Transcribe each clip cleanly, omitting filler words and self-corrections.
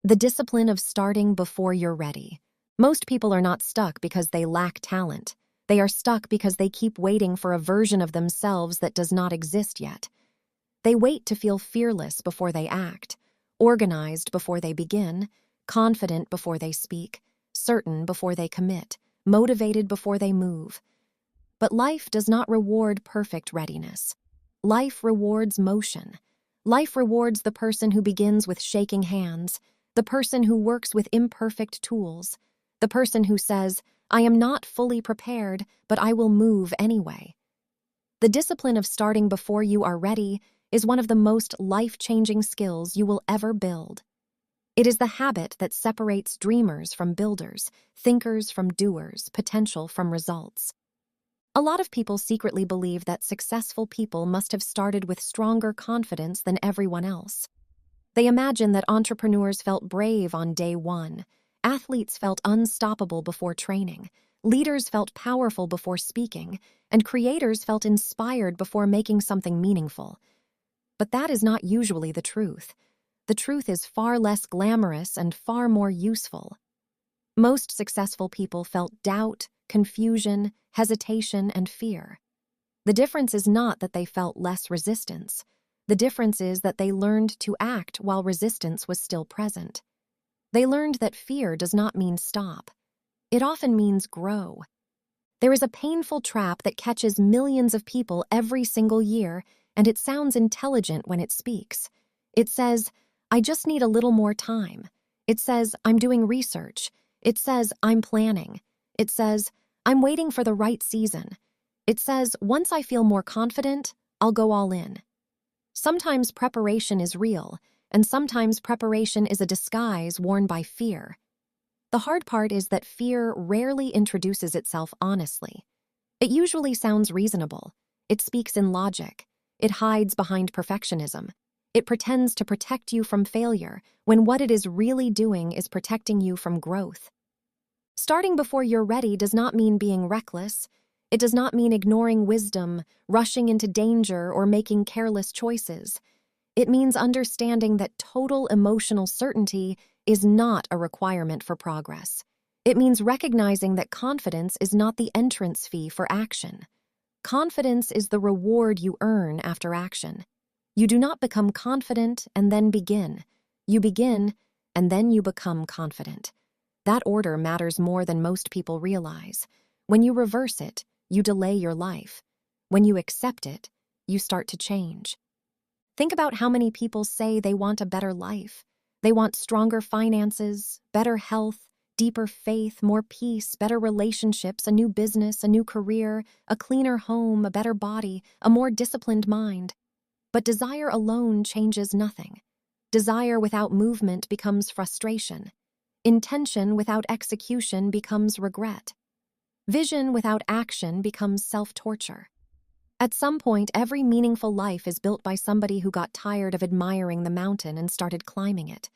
The discipline of starting before you're ready. Most people are not stuck because they lack talent. They are stuck because they keep waiting for a version of themselves that does not exist yet. They wait to feel fearless before they act, organized before they begin, confident before they speak, certain before they commit, motivated before they move. But life does not reward perfect readiness. Life rewards motion. Life rewards the person who begins with shaking hands, the person who works with imperfect tools, the person who says, "I am not fully prepared, but I will move anyway." The discipline of starting before you are ready is one of the most life-changing skills you will ever build. It is the habit that separates dreamers from builders, thinkers from doers, potential from results. A lot of people secretly believe that successful people must have started with stronger confidence than everyone else. They imagine that entrepreneurs felt brave on day one, athletes felt unstoppable before training, leaders felt powerful before speaking, and creators felt inspired before making something meaningful. But that is not usually the truth. The truth is far less glamorous and far more useful. Most successful people felt doubt, confusion, hesitation, and fear. The difference is not that they felt less resistance. The difference is that they learned to act while resistance was still present. They learned that fear does not mean stop. It often means grow. There is a painful trap that catches millions of people every single year, and it sounds intelligent when it speaks. It says, "I just need a little more time." It says, "I'm doing research." It says, "I'm planning." It says, "I'm waiting for the right season." It says, "Once I feel more confident, I'll go all in." Sometimes preparation is real, and sometimes preparation is a disguise worn by fear. The hard part is that fear rarely introduces itself honestly. It usually sounds reasonable. It speaks in logic. It hides behind perfectionism. It pretends to protect you from failure, when what it is really doing is protecting you from growth. Starting before you're ready does not mean being reckless. It does not mean ignoring wisdom, rushing into danger, or making careless choices. It means understanding that total emotional certainty is not a requirement for progress. It means recognizing that confidence is not the entrance fee for action. Confidence is the reward you earn after action. You do not become confident and then begin. You begin, and then you become confident. That order matters more than most people realize. When you reverse it, you delay your life. When you accept it, you start to change. Think about how many people say they want a better life. They want stronger finances, better health, deeper faith, more peace, better relationships, a new business, a new career, a cleaner home, a better body, a more disciplined mind. But desire alone changes nothing. Desire without movement becomes frustration. Intention without execution becomes regret. Vision without action becomes self-torture. At some point, every meaningful life is built by somebody who got tired of admiring the mountain and started climbing it.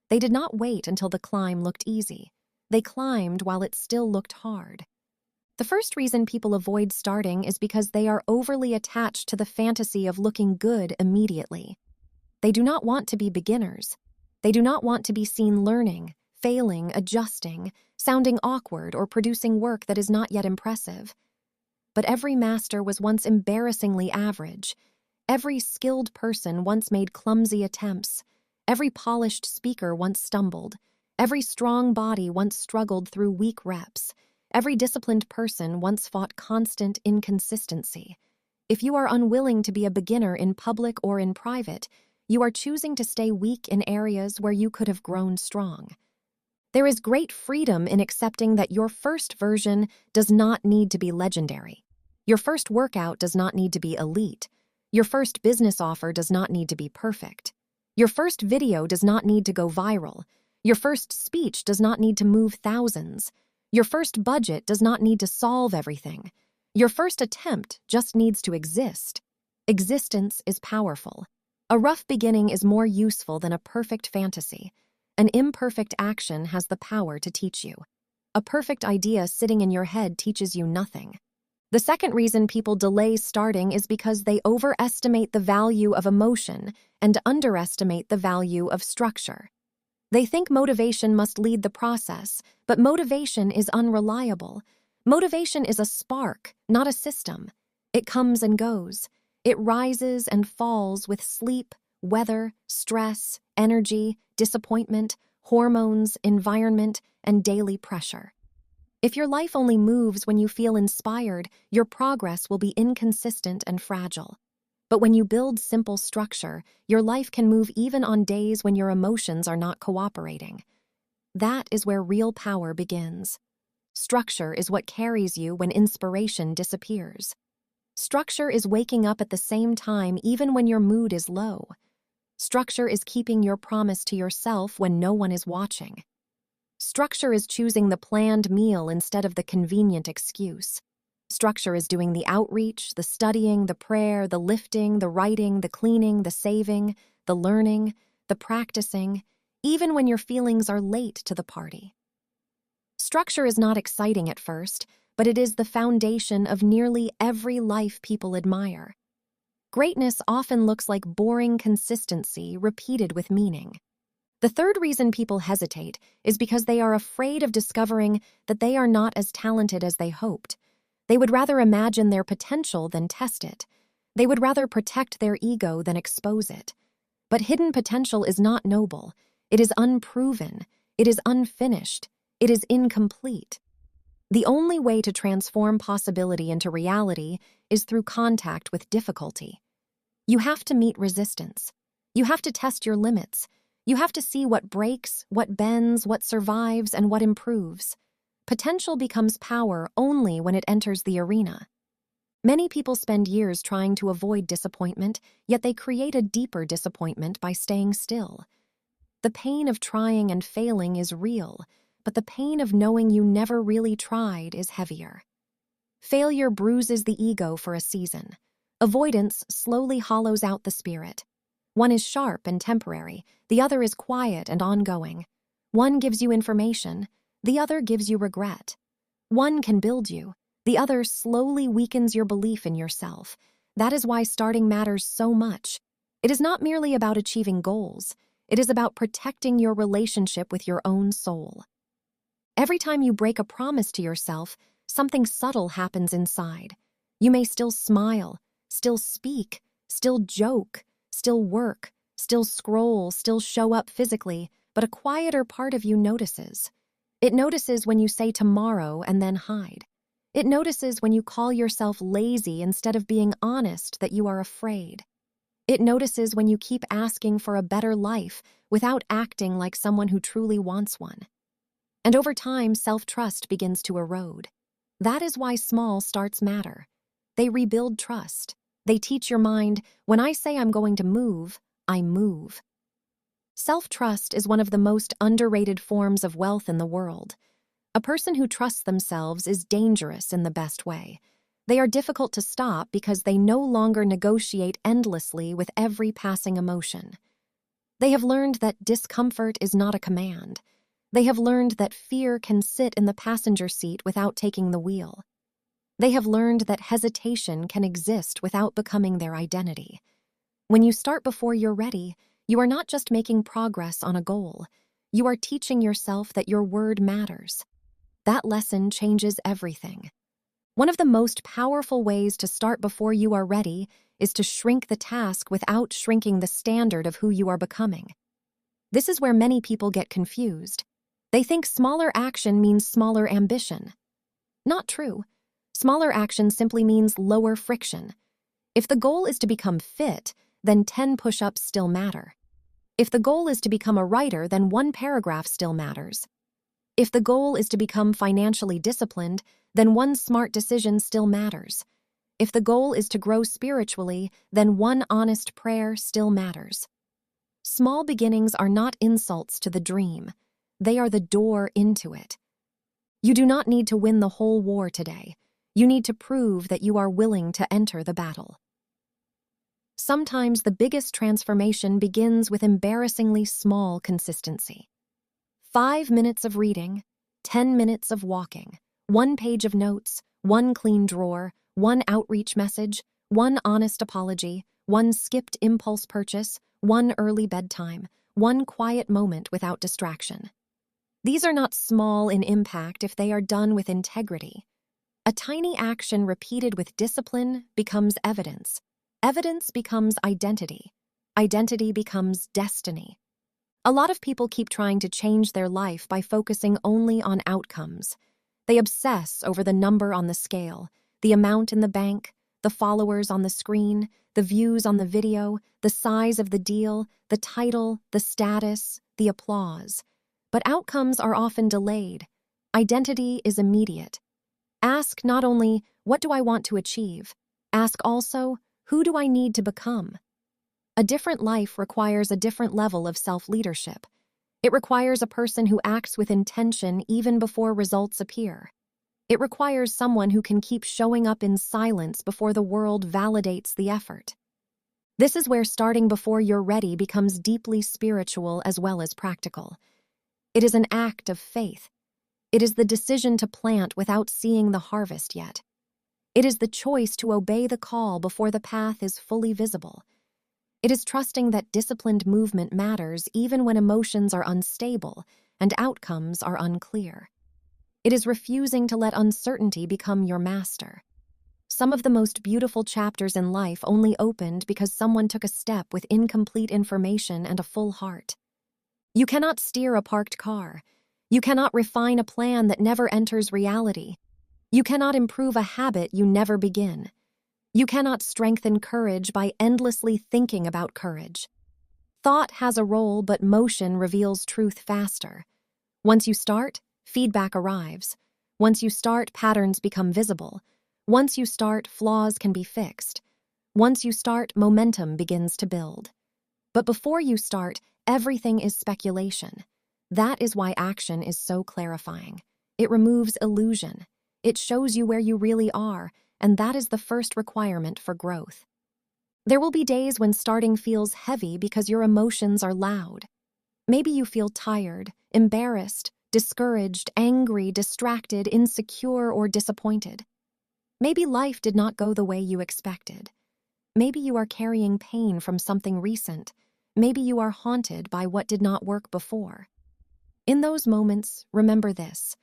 They did not wait until the climb looked easy. They climbed while it still looked hard. The first reason people avoid starting is because they are overly attached to the fantasy of looking good immediately. They do not want to be beginners. They do not want to be seen learning, failing, adjusting, sounding awkward, or producing work that is not yet impressive. But every master was once embarrassingly average. Every skilled person once made clumsy attempts. Every polished speaker once stumbled. Every strong body once struggled through weak reps. Every disciplined person once fought constant inconsistency. If you are unwilling to be a beginner in public or in private, you are choosing to stay weak in areas where you could have grown strong. There is great freedom in accepting that your first version does not need to be legendary. Your first workout does not need to be elite. Your first business offer does not need to be perfect. Your first video does not need to go viral. Your first speech does not need to move thousands. Your first budget does not need to solve everything. Your first attempt just needs to exist. Existence is powerful. A rough beginning is more useful than a perfect fantasy. An imperfect action has the power to teach you. A perfect idea sitting in your head teaches you nothing. The second reason people delay starting is because they overestimate the value of emotion and underestimate the value of structure. They think motivation must lead the process, but motivation is unreliable. Motivation is a spark, not a system. It comes and goes. It rises and falls with sleep, weather, stress, energy, disappointment, hormones, environment, and daily pressure. If your life only moves when you feel inspired, your progress will be inconsistent and fragile. But when you build simple structure, your life can move even on days when your emotions are not cooperating. That is where real power begins. Structure is what carries you when inspiration disappears. Structure is waking up at the same time even when your mood is low. Structure is keeping your promise to yourself when no one is watching. Structure is choosing the planned meal instead of the convenient excuse. Structure is doing the outreach, the studying, the prayer, the lifting, the writing, the cleaning, the saving, the learning, the practicing, even when your feelings are late to the party. Structure is not exciting at first, but it is the foundation of nearly every life people admire. Greatness often looks like boring consistency repeated with meaning. The third reason people hesitate is because they are afraid of discovering that they are not as talented as they hoped. They would rather imagine their potential than test it. They would rather protect their ego than expose it. But hidden potential is not noble. It is unproven. It is unfinished. It is incomplete. The only way to transform possibility into reality is through contact with difficulty. You have to meet resistance. You have to test your limits. You have to see what breaks, what bends, what survives, and what improves. Potential becomes power only when it enters the arena. Many people spend years trying to avoid disappointment, yet they create a deeper disappointment by staying still. The pain of trying and failing is real, but the pain of knowing you never really tried is heavier. Failure bruises the ego for a season. Avoidance slowly hollows out the spirit. One is sharp and temporary, the other is quiet and ongoing. One gives you information, the other gives you regret. One can build you, the other slowly weakens your belief in yourself. That is why starting matters so much. It is not merely about achieving goals. It is about protecting your relationship with your own soul. Every time you break a promise to yourself, something subtle happens inside. You may still smile, still speak, still joke, still work, still scroll, still show up physically, but a quieter part of you notices. It notices when you say tomorrow and then hide. It notices when you call yourself lazy instead of being honest that you are afraid. It notices when you keep asking for a better life without acting like someone who truly wants one. And over time, self-trust begins to erode. That is why small starts matter. They rebuild trust. They teach your mind, when I say I'm going to move, I move. Self-trust is one of the most underrated forms of wealth in the world. A person who trusts themselves is dangerous in the best way. They are difficult to stop because they no longer negotiate endlessly with every passing emotion. They have learned that discomfort is not a command. They have learned that fear can sit in the passenger seat without taking the wheel. They have learned that hesitation can exist without becoming their identity. When you start before you're ready, you are not just making progress on a goal. You are teaching yourself that your word matters. That lesson changes everything. One of the most powerful ways to start before you are ready is to shrink the task without shrinking the standard of who you are becoming. This is where many people get confused. They think smaller action means smaller ambition. Not true. Smaller action simply means lower friction. If the goal is to become fit, then 10 push-ups still matter. If the goal is to become a writer, then 1 paragraph still matters. If the goal is to become financially disciplined, then 1 smart decision still matters. If the goal is to grow spiritually, then 1 honest prayer still matters. Small beginnings are not insults to the dream. They are the door into it. You do not need to win the whole war today. You need to prove that you are willing to enter the battle. Sometimes the biggest transformation begins with embarrassingly small consistency. 5 minutes of reading, 10 minutes of walking, 1 page of notes, 1 clean drawer, 1 outreach message, 1 honest apology, 1 skipped impulse purchase, 1 early bedtime, one quiet moment without distraction. These are not small in impact if they are done with integrity. A tiny action repeated with discipline becomes evidence. Evidence becomes identity. Identity becomes destiny. A lot of people keep trying to change their life by focusing only on outcomes. They obsess over the number on the scale, the amount in the bank, the followers on the screen, the views on the video, the size of the deal, the title, the status, the applause. But outcomes are often delayed. Identity is immediate. Ask not only, what do I want to achieve? Ask also, who do I need to become? A different life requires a different level of self-leadership. It requires a person who acts with intention even before results appear. It requires someone who can keep showing up in silence before the world validates the effort. This is where starting before you're ready becomes deeply spiritual as well as practical. It is an act of faith. It is the decision to plant without seeing the harvest yet. It is the choice to obey the call before the path is fully visible. It is trusting that disciplined movement matters even when emotions are unstable and outcomes are unclear. It is refusing to let uncertainty become your master. Some of the most beautiful chapters in life only opened because someone took a step with incomplete information and a full heart. You cannot steer a parked car. You cannot refine a plan that never enters reality. You cannot improve a habit you never begin. You cannot strengthen courage by endlessly thinking about courage. Thought has a role, but motion reveals truth faster. Once you start, feedback arrives. Once you start, patterns become visible. Once you start, flaws can be fixed. Once you start, momentum begins to build. But before you start, everything is speculation. That is why action is so clarifying. It removes illusion. It shows you where you really are, and that is the first requirement for growth. There will be days when starting feels heavy because your emotions are loud. Maybe you feel tired, embarrassed, discouraged, angry, distracted, insecure, or disappointed. Maybe life did not go the way you expected. Maybe you are carrying pain from something recent. Maybe you are haunted by what did not work before. In those moments, remember this.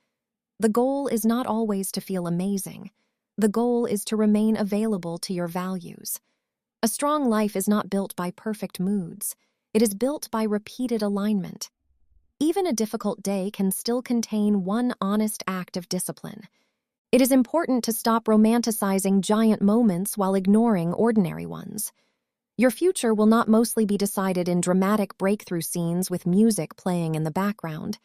The goal is not always to feel amazing. The goal is to remain available to your values. A strong life is not built by perfect moods. It is built by repeated alignment. Even a difficult day can still contain one honest act of discipline. It is important to stop romanticizing giant moments while ignoring ordinary ones. Your future will not mostly be decided in dramatic breakthrough scenes with music playing in the background.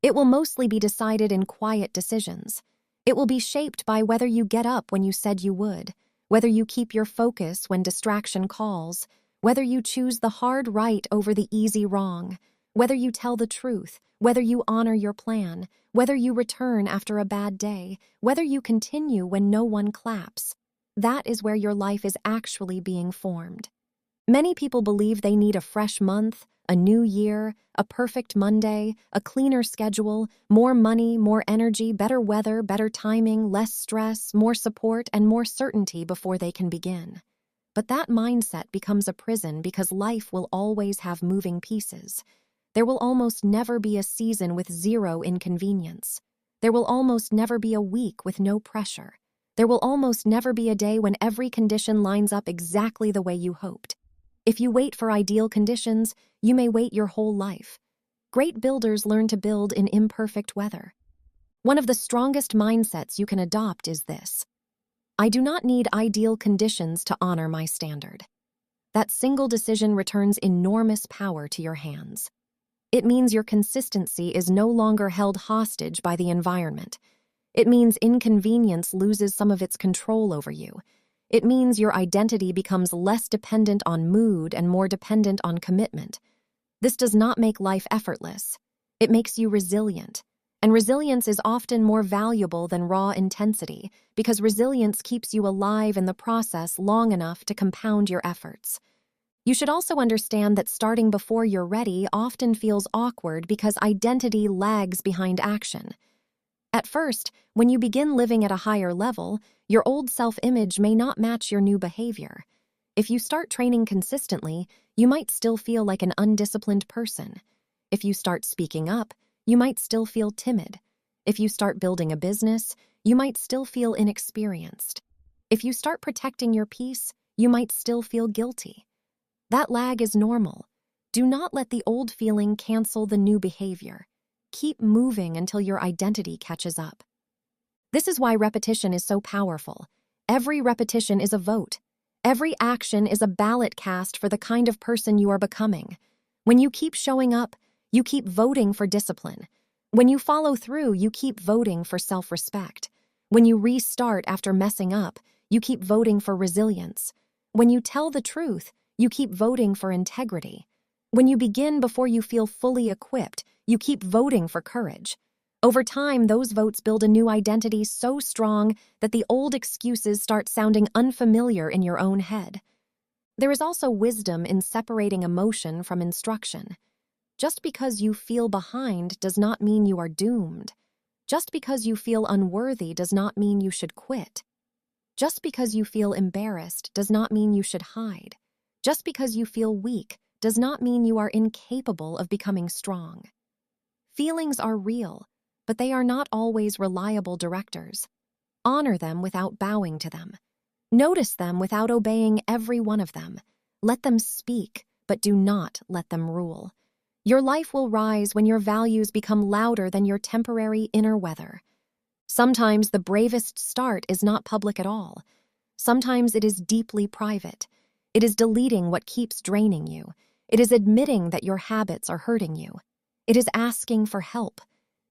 It will mostly be decided in quiet decisions. It will be shaped by whether you get up when you said you would, whether you keep your focus when distraction calls, whether you choose the hard right over the easy wrong, whether you tell the truth, whether you honor your plan, whether you return after a bad day, whether you continue when no one claps. That is where your life is actually being formed. Many people believe they need a fresh month, a new year, a perfect Monday, a cleaner schedule, more money, more energy, better weather, better timing, less stress, more support, and more certainty before they can begin. But that mindset becomes a prison because life will always have moving pieces. There will almost never be a season with zero inconvenience. There will almost never be a week with no pressure. There will almost never be a day when every condition lines up exactly the way you hoped. If you wait for ideal conditions, you may wait your whole life. Great builders learn to build in imperfect weather. One of the strongest mindsets you can adopt is this: I do not need ideal conditions to honor my standard. That single decision returns enormous power to your hands. It means your consistency is no longer held hostage by the environment. It means inconvenience loses some of its control over you. It means your identity becomes less dependent on mood and more dependent on commitment. This does not make life effortless. It makes you resilient. And resilience is often more valuable than raw intensity because resilience keeps you alive in the process long enough to compound your efforts. You should also understand that starting before you're ready often feels awkward because identity lags behind action. At first, when you begin living at a higher level, your old self-image may not match your new behavior. If you start training consistently, you might still feel like an undisciplined person. If you start speaking up, you might still feel timid. If you start building a business, you might still feel inexperienced. If you start protecting your peace, you might still feel guilty. That lag is normal. Do not let the old feeling cancel the new behavior. Keep moving until your identity catches up. This is why repetition is so powerful. Every repetition is a vote. Every action is a ballot cast for the kind of person you are becoming. When you keep showing up, you keep voting for discipline. When you follow through, you keep voting for self-respect. When you restart after messing up, you keep voting for resilience. When you tell the truth, you keep voting for integrity. When you begin before you feel fully equipped, you keep voting for courage. Over time, those votes build a new identity so strong that the old excuses start sounding unfamiliar in your own head. There is also wisdom in separating emotion from instruction. Just because you feel behind does not mean you are doomed. Just because you feel unworthy does not mean you should quit. Just because you feel embarrassed does not mean you should hide. Just because you feel weak does not mean you are incapable of becoming strong. Feelings are real, but they are not always reliable directors. Honor them without bowing to them. Notice them without obeying every one of them. Let them speak, but do not let them rule. Your life will rise when your values become louder than your temporary inner weather. Sometimes the bravest start is not public at all. Sometimes it is deeply private. It is deleting what keeps draining you. It is admitting that your habits are hurting you. It is asking for help.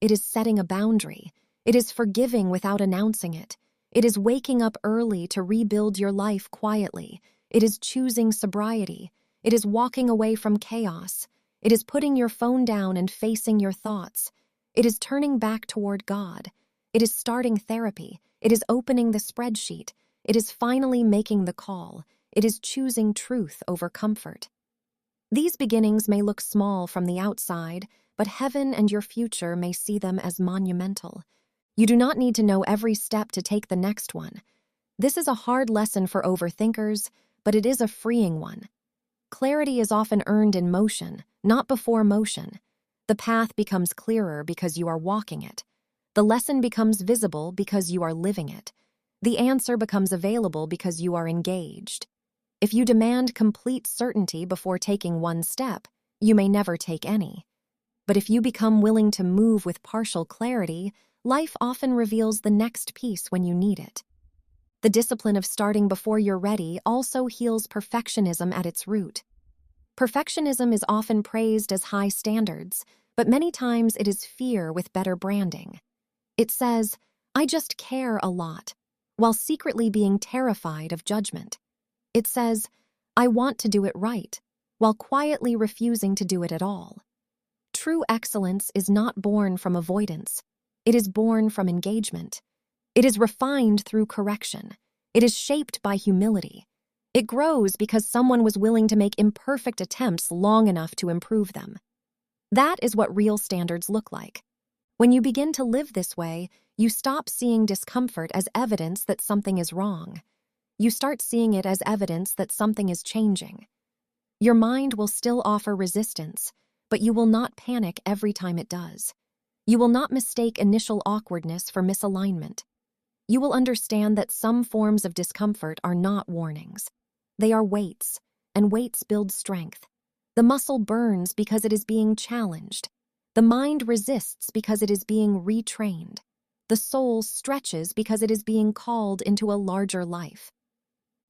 It is setting a boundary. It is forgiving without announcing it. It is waking up early to rebuild your life quietly. It is choosing sobriety. It is walking away from chaos. It is putting your phone down and facing your thoughts. It is turning back toward God. It is starting therapy. It is opening the spreadsheet. It is finally making the call. It is choosing truth over comfort. These beginnings may look small from the outside, but heaven and your future may see them as monumental. You do not need to know every step to take the next one. This is a hard lesson for overthinkers, but it is a freeing one. Clarity is often earned in motion, not before motion. The path becomes clearer because you are walking it. The lesson becomes visible because you are living it. The answer becomes available because you are engaged. If you demand complete certainty before taking one step, you may never take any. But if you become willing to move with partial clarity, life often reveals the next piece when you need it. The discipline of starting before you're ready also heals perfectionism at its root. Perfectionism is often praised as high standards, but many times it is fear with better branding. It says, "I just care a lot," while secretly being terrified of judgment. It says, "I want to do it right," while quietly refusing to do it at all. True excellence is not born from avoidance. It is born from engagement. It is refined through correction. It is shaped by humility. It grows because someone was willing to make imperfect attempts long enough to improve them. That is what real standards look like. When you begin to live this way, you stop seeing discomfort as evidence that something is wrong. You start seeing it as evidence that something is changing. Your mind will still offer resistance, but you will not panic every time it does. You will not mistake initial awkwardness for misalignment. You will understand that some forms of discomfort are not warnings. They are weights, and weights build strength. The muscle burns because it is being challenged. The mind resists because it is being retrained. The soul stretches because it is being called into a larger life.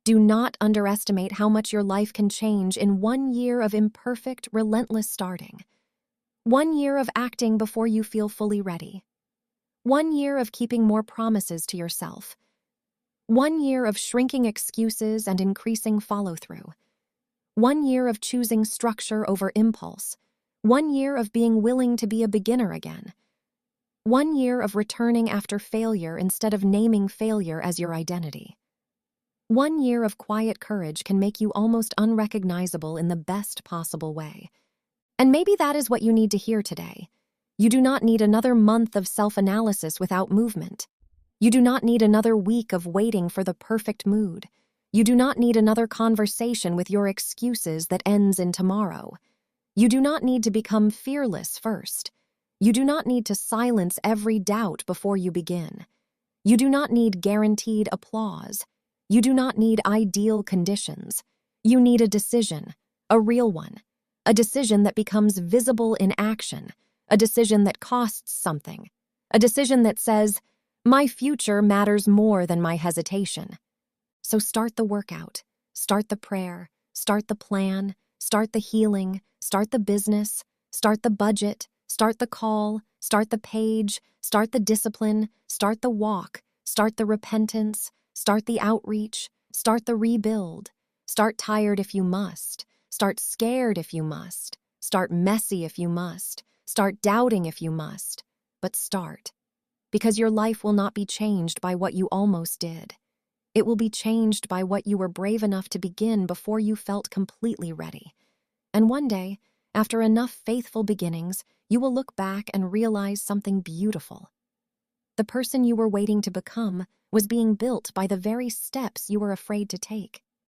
Do not underestimate how much your life can change in 1 year of imperfect, relentless starting. 1 year of acting before you feel fully ready. 1 year of keeping more promises to yourself. 1 year of shrinking excuses and increasing follow-through. 1 year of choosing structure over impulse. 1 year of being willing to be a beginner again. 1 year of returning after failure instead of naming failure as your identity. 1 year of quiet courage can make you almost unrecognizable in the best possible way. And maybe that is what you need to hear today. You do not need another month of self-analysis without movement. You do not need another week of waiting for the perfect mood. You do not need another conversation with your excuses that ends in tomorrow. You do not need to become fearless first. You do not need to silence every doubt before you begin. You do not need guaranteed applause. You do not need ideal conditions. You need a decision, a real one, a decision that becomes visible in action, a decision that costs something, a decision that says, my future matters more than my hesitation. So start the workout, start the prayer, start the plan, start the healing, start the business, start the budget, start the call, start the page, start the discipline, start the walk, start the repentance, start the outreach, start the rebuild. Start tired if you must. Start scared if you must. Start messy if you must. Start doubting if you must. But start. Because your life will not be changed by what you almost did. It will be changed by what you were brave enough to begin before you felt completely ready. And one day, after enough faithful beginnings, you will look back and realize something beautiful. The person you were waiting to become was being built by the very steps you were afraid to take.